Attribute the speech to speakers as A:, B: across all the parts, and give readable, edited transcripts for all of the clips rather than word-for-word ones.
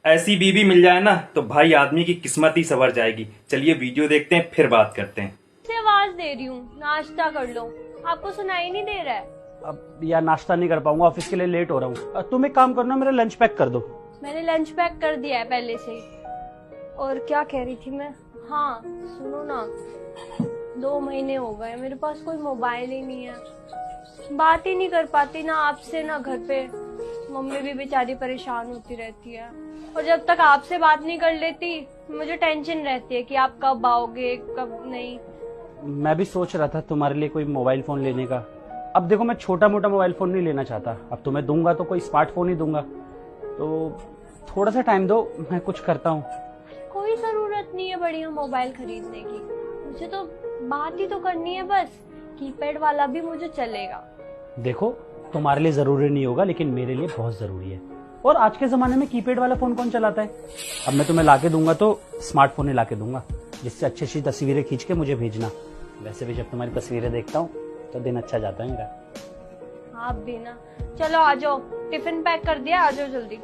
A: ऐसी बीवी मिल जाए ना तो भाई आदमी की किस्मत ही संवर जाएगी। चलिए वीडियो देखते हैं फिर बात करते हैं।
B: से आवाज दे रही हूँ, नाश्ता कर लो। आपको सुनाई नहीं दे रहा है?
C: अब यार नाश्ता नहीं कर पाऊंगा, ऑफिस के लिए लेट हो रहा हूँ। तुम एक काम करना, मेरा लंच पैक कर दो।
B: मैंने लंच पैक कर दिया है पहले से ही। और क्या कह रही थी मैं? हाँ सुनो ना, 2 महीने हो गए मेरे पास कोई मोबाइल ही नहीं है। बात ही नहीं कर पाती ना आपसे ना घर पे। मम्मी भी बेचारी परेशान होती रहती है, और जब तक आपसे बात नहीं कर लेती मुझे टेंशन रहती है कि आप कब आओगे कब नहीं।
C: मैं भी सोच रहा था तुम्हारे लिए कोई मोबाइल फोन लेने का। अब देखो, मैं छोटा मोटा मोबाइल फोन नहीं लेना चाहता। अब तुम्हें दूंगा तो कोई स्मार्टफोन ही दूंगा। तो थोड़ा सा टाइम दो, मैं कुछ करता हूँ।
B: कोई जरूरत नहीं है बढ़िया मोबाइल खरीदने की, मुझे तो बात ही तो करनी है बस। कीपैड वाला भी मुझे चलेगा।
C: देखो, तुम्हारे लिए जरूरी नहीं होगा, लेकिन मेरे लिए बहुत जरूरी है। और आज के जमाने में कीपैड वाला फोन कौन चलाता है? अब मैं तुम्हें लाके दूंगा तो स्मार्टफोन ही लाके दूंगा, जिससे अच्छी अच्छी तस्वीरें खींच के मुझे भेजना। वैसे भी जब तुम्हारी तस्वीरें देखता हूँ तो दिन अच्छा जाता है मेरा।
B: आप भी ना। चलो आ जाओ, टिफिन पैक कर दिया, आ जाओ जल्दी।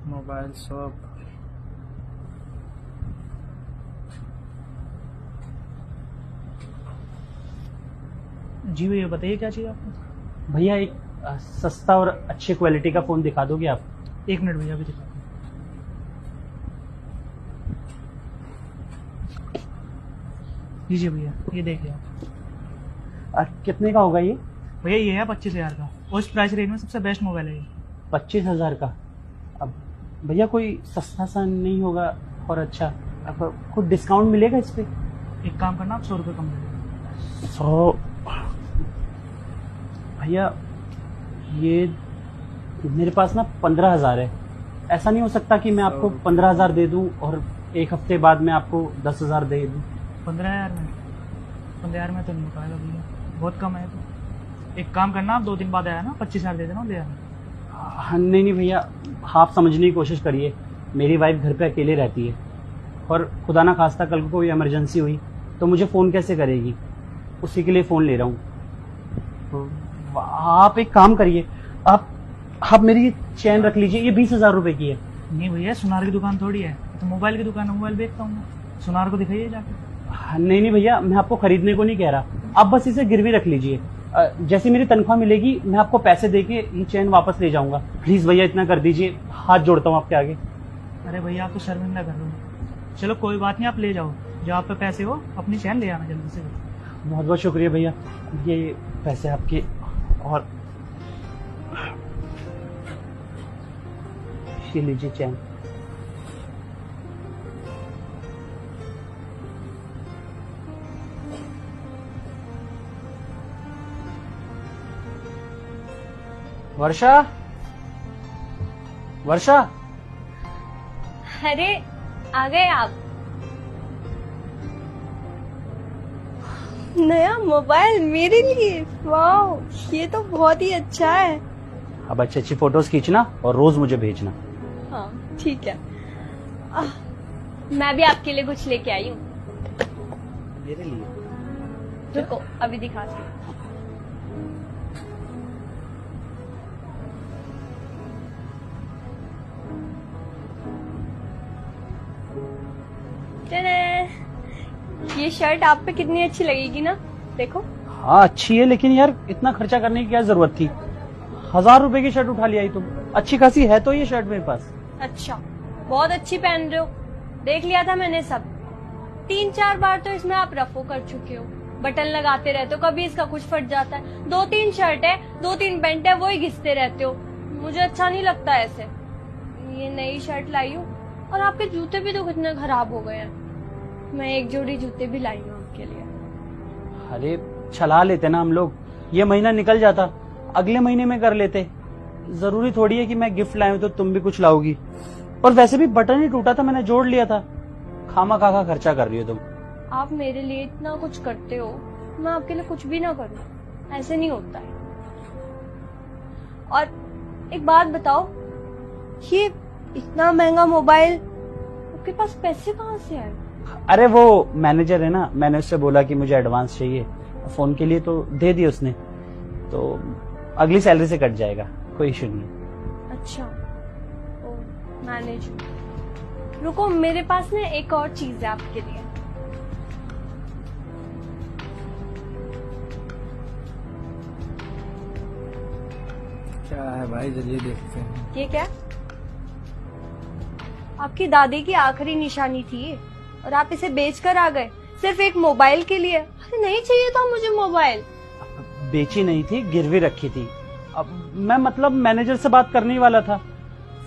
D: Mobile shop.
E: जी भैया बताइए क्या चाहिए आपको।
C: भैया एक सस्ता और अच्छी क्वालिटी का फोन दिखा दोगे आप?
E: 1 मिनट भैया, अभी दिखाता हूँ। लीजिए भैया, ये देखिए आप।
C: कितने का होगा ये?
E: भैया ये है 25,000 का, और इस प्राइस रेंज में सबसे बेस्ट मोबाइल है ये।
C: 25,000 का? अब भैया कोई सस्ता सा नहीं होगा और अच्छा? अब कुछ डिस्काउंट मिलेगा इस पे?
E: एक काम करना, आप 100 रुपये कम दे दीजिए।
C: 100? भैया ये मेरे पास ना 15,000 है। ऐसा नहीं हो सकता कि मैं आपको 15,000 दे दूं और एक हफ्ते बाद मैं आपको 10,000 दे दूं?
E: 15,000 में? 15,000 में तो नहीं हो पाएगा भैया, बहुत कम है। तो एक काम करना, आप 2 दिन बाद आया ना, 25,000 दे देना, ले आना।
C: हाँ, नहीं भैया, आप समझने की कोशिश करिए। मेरी वाइफ घर पे अकेले रहती है, और खुदा ना खास्ता कल को कोई इमरजेंसी हुई तो मुझे फ़ोन कैसे करेगी? उसी के लिए फ़ोन ले रहा हूँ। तो आप एक काम करिए, आप मेरी चैन रख लीजिए। ये 20,000 रुपये की है।
E: नहीं भैया, सुनार की दुकान थोड़ी है, तो मोबाइल की दुकान है, मोबाइल बेचता हूँ मैं। सुनार को दिखाइए जाके।
C: नहीं भैया, मैं आपको खरीदने को नहीं कह रहा। आप बस इसे गिरवी रख लीजिए। जैसे मेरी तनख्वाह मिलेगी मैं आपको पैसे देके ये चैन वापस ले जाऊंगा। प्लीज भैया इतना कर दीजिए, हाथ जोड़ता हूँ आपके आगे।
E: अरे भैया, आप तो शर्मिंदा कर रहे हो। चलो कोई बात नहीं, आप ले जाओ, जो आप पे पैसे हो अपनी चैन ले आना जल्दी से।
C: बहुत बहुत शुक्रिया भैया, ये पैसे आपके। और ये लीजिए चैन। वर्षा, वर्षा।
B: अरे आ गए आप। नया मोबाइल मेरे लिए? वाह, ये तो बहुत ही अच्छा है।
C: अब अच्छी अच्छी फोटोज खींचना और रोज मुझे भेजना।
B: हाँ ठीक है। मैं भी आपके लिए कुछ लेके आई हूँ।
C: मेरे लिए?
B: रुको अभी दिखाती हूँ। ये शर्ट आप पे कितनी अच्छी लगेगी ना, देखो।
C: हाँ अच्छी है, लेकिन यार इतना खर्चा करने की क्या जरूरत थी? 1,000 रुपए की शर्ट उठा लिया आई तुम। अच्छी खासी है तो ये शर्ट मेरे पास।
B: अच्छा, बहुत अच्छी पहन रहे हो, देख लिया था मैंने सब। 3-4 बार तो इसमें आप रफो कर चुके हो, बटन लगाते रहते हो, कभी इसका कुछ फट जाता है। 2-3 शर्ट है, 2-3 पैंट है, वही घिसते रहते हो। मुझे अच्छा नहीं लगता ऐसे। ये नई शर्ट लाई हूँ, और आपके जूते भी तो कितने खराब हो गए हैं। मैं एक जोड़ी जूते भी लाई हूँ आपके लिए।
C: अरे चला लेते ना हम लोग, ये महीना निकल जाता, अगले महीने में कर लेते। जरूरी थोड़ी है कि मैं गिफ्ट लाऊं तो तुम भी कुछ लाओगी। और वैसे भी बटन ही टूटा था, मैंने जोड़ लिया था। खामा खाका खर्चा कर रही हो तुम।
B: आप मेरे लिए इतना कुछ करते हो, मैं आपके लिए कुछ भी ना करूं, ऐसे नहीं होता है। और एक बात बताओ, ये इतना महंगा मोबाइल, आपके पास पैसे कहाँ से आए?
C: अरे वो मैनेजर है ना, मैंने उससे बोला कि मुझे एडवांस चाहिए फोन के लिए, तो दे दिया उसने, तो अगली सैलरी से कट जाएगा, कोई इशू नहीं है।
B: अच्छा, ओ मैनेजर। रुको, मेरे पास ना एक और चीज है आपके लिए।
D: क्या है भाई, चलिए देखते हैं।
B: ये क्या? आपकी दादी की आखिरी निशानी थी और आप इसे बेचकर आ गए सिर्फ एक मोबाइल के लिए। अरे नहीं चाहिए था मुझे मोबाइल।
C: बेची नहीं थी, गिरवी रखी थी। अब मैं मतलब मैनेजर से बात करने ही वाला था,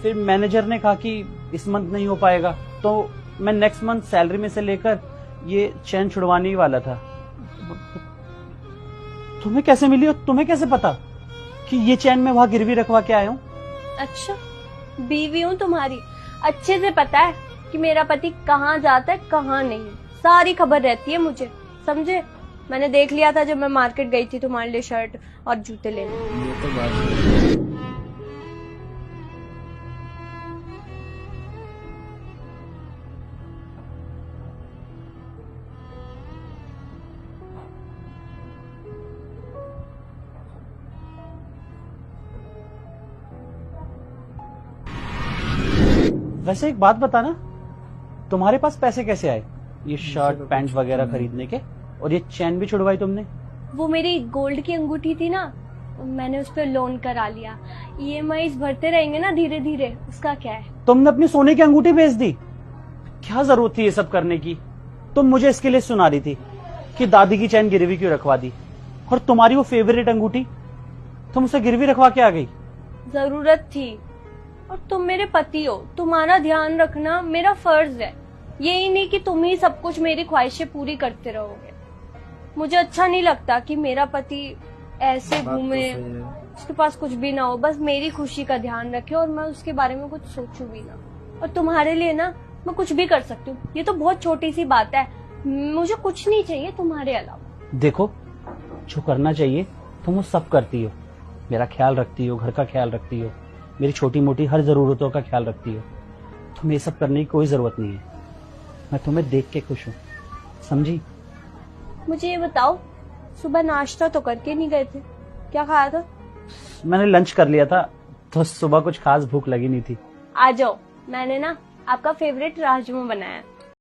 C: फिर मैनेजर ने कहा कि इस मंथ नहीं हो पाएगा, तो मैं नेक्स्ट मंथ सैलरी में से लेकर ये चैन छुड़वाने ही वाला था। तुम्हें कैसे मिली और तुम्हें कैसे पता कि ये चैन मैं वहां गिरवी रखवा के आया हूँ?
B: अच्छा, बीवी हूँ तुम्हारी, अच्छे से पता है कि मेरा पति कहाँ जाता है कहाँ नहीं, सारी खबर रहती है मुझे, समझे? मैंने देख लिया था जब मैं मार्केट गई थी तुम्हारे लिए शर्ट और जूते लेने।
D: ये तो बात है।
C: वैसे एक बात बता ना, तुम्हारे पास पैसे कैसे आए ये शर्ट
D: तो
C: पैंट
D: कुछ
C: वगैरह
D: नहीं।
C: खरीदने के, और ये चैन भी छुड़वाई तुमने?
B: वो मेरी गोल्ड की अंगूठी थी ना, मैंने उस पर लोन करा लिया। EMI भरते रहेंगे ना धीरे धीरे, उसका क्या है।
C: तुमने अपनी सोने की अंगूठी बेच दी? क्या जरूरत थी ये सब करने की? तुम मुझे इसके लिए सुना रही थी कि दादी की चैन गिरवी क्यों रखवा दी, और तुम्हारी वो फेवरेट अंगूठी तुम उसे गिरवी रखवा के आ गई।
B: जरूरत थी, और तुम मेरे पति हो, तुम्हारा ध्यान रखना मेरा फर्ज है। यही नहीं कि तुम ही सब कुछ मेरी ख्वाहिशें पूरी करते रहोगे। मुझे अच्छा नहीं लगता कि मेरा पति ऐसे
D: बात तो
B: घूमे,
D: सही है।
B: उसके पास कुछ भी ना हो, बस मेरी खुशी का ध्यान रखे और मैं उसके बारे में कुछ सोचूं भी ना। और तुम्हारे लिए ना मैं कुछ भी कर सकती हूँ, ये तो बहुत छोटी सी बात है। मुझे कुछ नहीं चाहिए तुम्हारे अलावा।
C: देखो, जो करना चाहिए तुम वो सब करती हो, मेरा ख्याल रखती हो, घर का ख्याल रखती हो, मेरी छोटी मोटी हर जरूरतों का ख्याल रखती हो। तुम्हें ये सब करने की कोई जरूरत नहीं है। मैं तुम्हें देख के खुश हूँ, समझी?
B: मुझे ये बताओ, सुबह नाश्ता तो करके नहीं गए थे, क्या खाया था?
C: मैंने लंच कर लिया था, तो सुबह कुछ खास भूख लगी नहीं थी।
B: आ जाओ, मैंने ना आपका फेवरेट राजमा बनाया है।